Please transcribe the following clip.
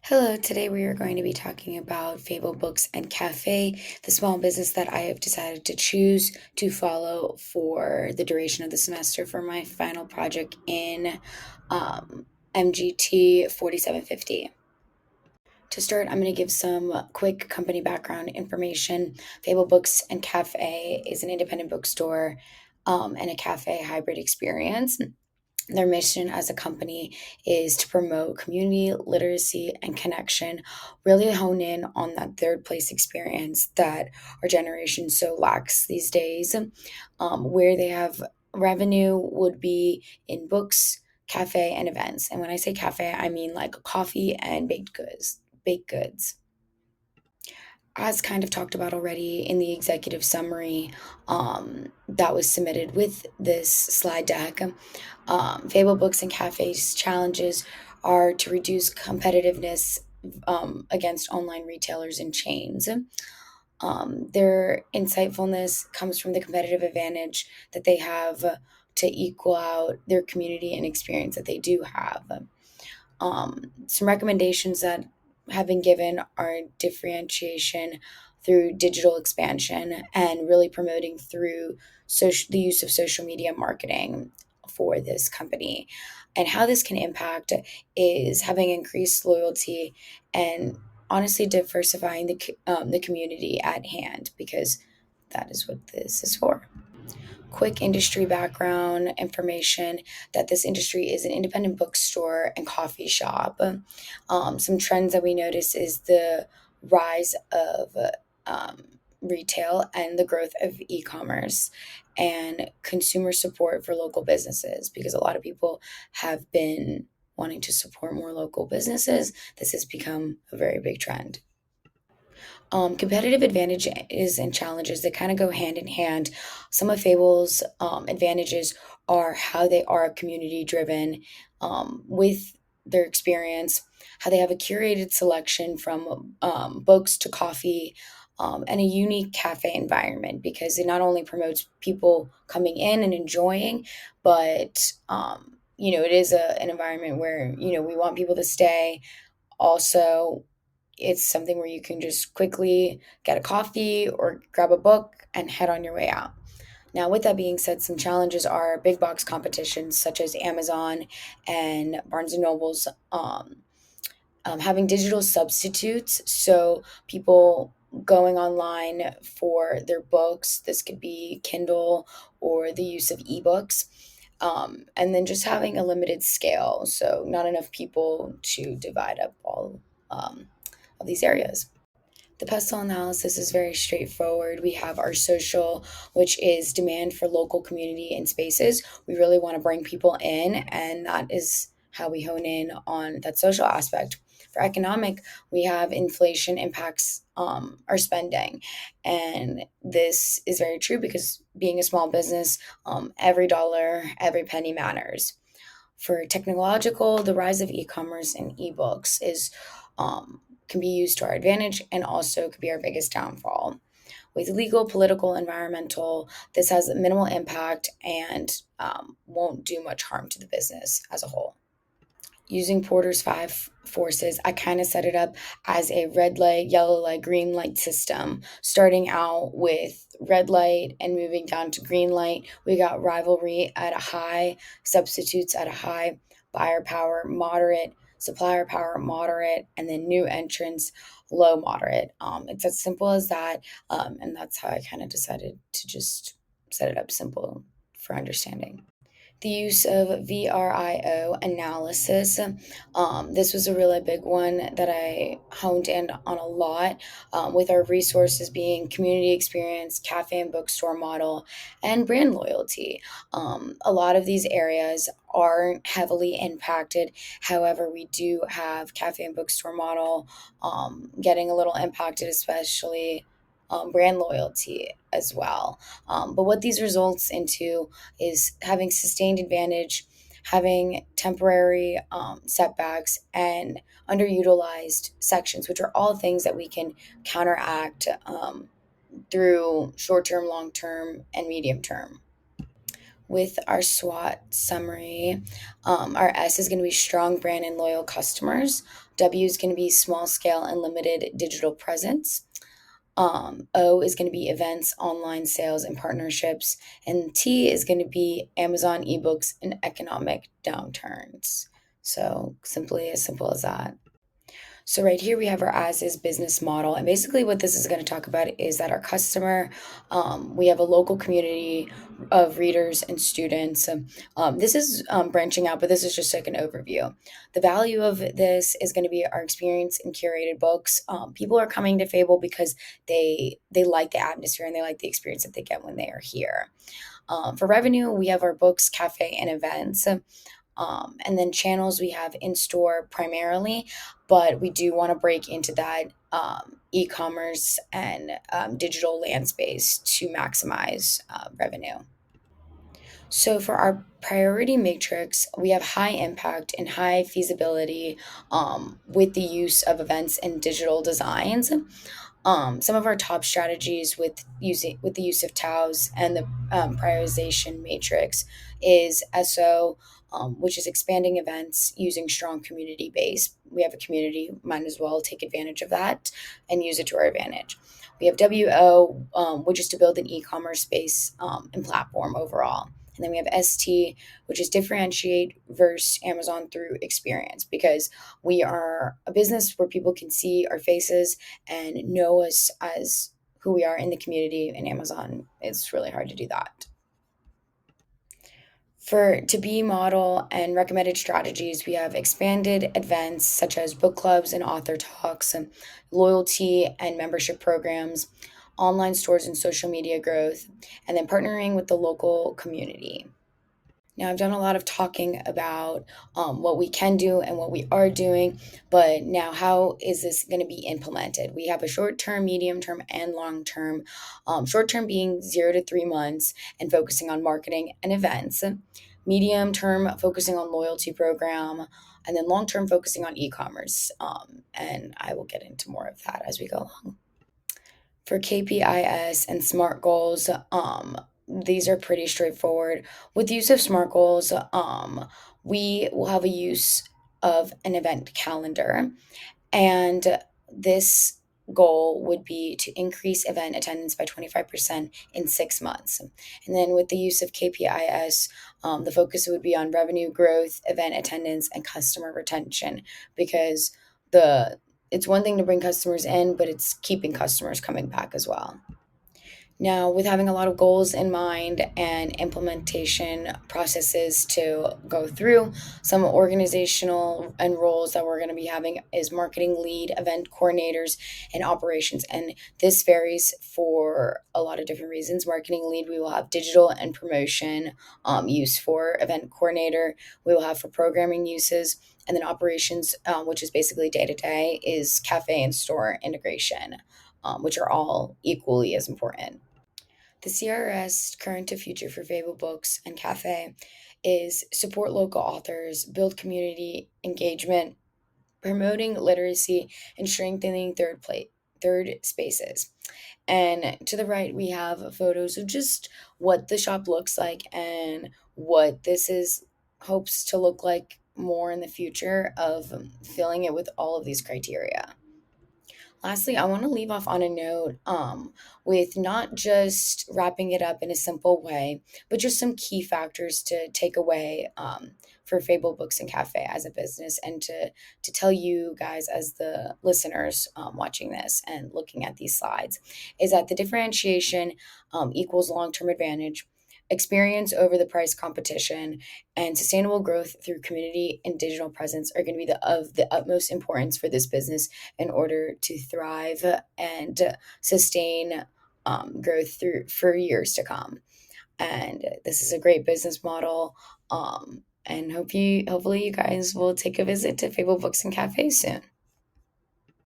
Hello, today we are going to be talking about Fable Books and Cafe, the small business that I have decided to choose to follow for the duration of the semester for my final project in MGT 4750. To start, I'm going to give some quick company background information. Fable Books and Cafe is an independent bookstore and a cafe hybrid experience. Their mission as a company is to promote community literacy and connection, really hone in on that third place experience that our generation so lacks these days. Where they have revenue would be in books, cafe, and events. And when I say cafe, I mean like coffee and baked goods. Baked goods. As kind of talked about already in the executive summary that was submitted with this slide deck, Fable Books and Cafe's challenges are to reduce competitiveness against online retailers and chains. Their insightfulness comes from the competitive advantage that they have to equal out their community and experience that they do have. Some recommendations that have been given are differentiation through digital expansion and really promoting through the use of social media marketing for this company. And how this can impact is having increased loyalty and honestly diversifying the community at hand, because that is what this is for. Quick industry background information that this industry is an independent bookstore and coffee shop. Some trends that we notice is the rise of retail and the growth of e-commerce and consumer support for local businesses, because a lot of people have been wanting to support more local businesses. This has become a very big trend. Competitive advantages and challenges that kind of go hand in hand. Some of Fable's advantages are how they are community driven with their experience, how they have a curated selection from books to coffee, and a unique cafe environment, because it not only promotes people coming in and enjoying, but it is an environment where we want people to stay. Also, it's something where you can just quickly get a coffee or grab a book and head on your way out. Now, with that being said, some challenges are big box competitions such as Amazon and Barnes and Noble's having digital substitutes. So people going online for their books, this could be Kindle or the use of ebooks. And then just having a limited scale, so not enough people to divide up all of these areas. The pestle analysis is very straightforward. We have our social, which is demand for local community and spaces. We really want to bring people in, and that is how we hone in on that social aspect. For economic, we have inflation impacts our spending. And this is very true because being a small business, every dollar, every penny matters. For technological, the rise of e-commerce and ebooks is can be used to our advantage and also could be our biggest downfall. With legal, political, environmental, this has minimal impact and won't do much harm to the business as a whole. Using Porter's five forces, I kind of set it up as a red light, yellow light, green light system, starting out with red light and moving down to green light. We got rivalry at a high, substitutes at a high, buyer power moderate, supplier power moderate, and then new entrants low moderate. It's as simple as that, and that's how I kind of decided to just set it up simple for understanding. The use of VRIO analysis. This was a really big one that I honed in on a lot, with our resources being community experience, cafe and bookstore model, and brand loyalty. A lot of these areas aren't heavily impacted. However, we do have cafe and bookstore model getting a little impacted, especially brand loyalty as well. But what these results into is having sustained advantage, having temporary setbacks, and underutilized sections, which are all things that we can counteract through short term, long term, and medium term. With our SWOT summary, our S is going to be strong brand and loyal customers. W is going to be small scale and limited digital presence. O is going to be events, online sales, and partnerships. And T is going to be Amazon ebooks and economic downturns. So, simply as simple as that. So right here we have our as is business model, and basically what this is going to talk about is that our customer, we have a local community of readers and students. This is branching out, but this is just like an overview. The value of this is going to be our experience in curated books. People are coming to Fable because they like the atmosphere and they like the experience that they get when they are here. For revenue, we have our books, cafe, and events. And then channels we have in store primarily, but we do want to break into that e commerce and digital land space to maximize revenue. So for our priority matrix, we have high impact and high feasibility with the use of events and digital designs. Some of our top strategies with the use of TAOs and the prioritization matrix is SO, which is expanding events using strong community base. We have a community, might as well take advantage of that and use it to our advantage. We have WO, which is to build an e-commerce space and platform overall. And then we have ST, which is differentiate versus Amazon through experience, because we are a business where people can see our faces and know us as who we are in the community. In Amazon, it's really hard to do that. For to be model and recommended strategies, we have expanded events such as book clubs and author talks, and loyalty and membership programs, online stores and social media growth, and then partnering with the local community. Now, I've done a lot of talking about what we can do and what we are doing, but now how is this going to be implemented? We have a short term, medium term, and long term. Short term being 0 to 3 months and focusing on marketing and events, medium term focusing on loyalty program, and then long term focusing on e commerce. And I will get into more of that as we go along. For KPIs and SMART goals, these are pretty straightforward. With the use of SMART goals, we will have a use of an event calendar, and this goal would be to increase event attendance by 25% in 6 months. And then with the use of KPIs, the focus would be on revenue growth, event attendance, and customer retention, because the it's one thing to bring customers in, but it's keeping customers coming back as well. Now, with having a lot of goals in mind and implementation processes to go through, some organizational and roles that we're going to be having is marketing lead, event coordinators, and operations. And this varies for a lot of different reasons. Marketing lead, we will have digital and promotion use for event coordinator, we will have for programming uses. And then operations, which is basically day to day, is cafe and store integration, which are all equally as important. The CRS current to future for Fable Books and Cafe is support local authors, build community engagement, promoting literacy, and strengthening third spaces. And to the right, we have photos of just what the shop looks like and what this is hopes to look like more in the future of filling it with all of these criteria. Lastly, I want to leave off on a note with not just wrapping it up in a simple way, but just some key factors to take away for Fable Books and Cafe as a business, and to tell you guys as the listeners watching this and looking at these slides, is that the differentiation equals long-term advantage, experience over the price competition, and sustainable growth through community and digital presence are going to be of the utmost importance for this business in order to thrive and sustain growth through for years to come. And this is a great business model. And hopefully you guys will take a visit to Fable Books and Cafe soon.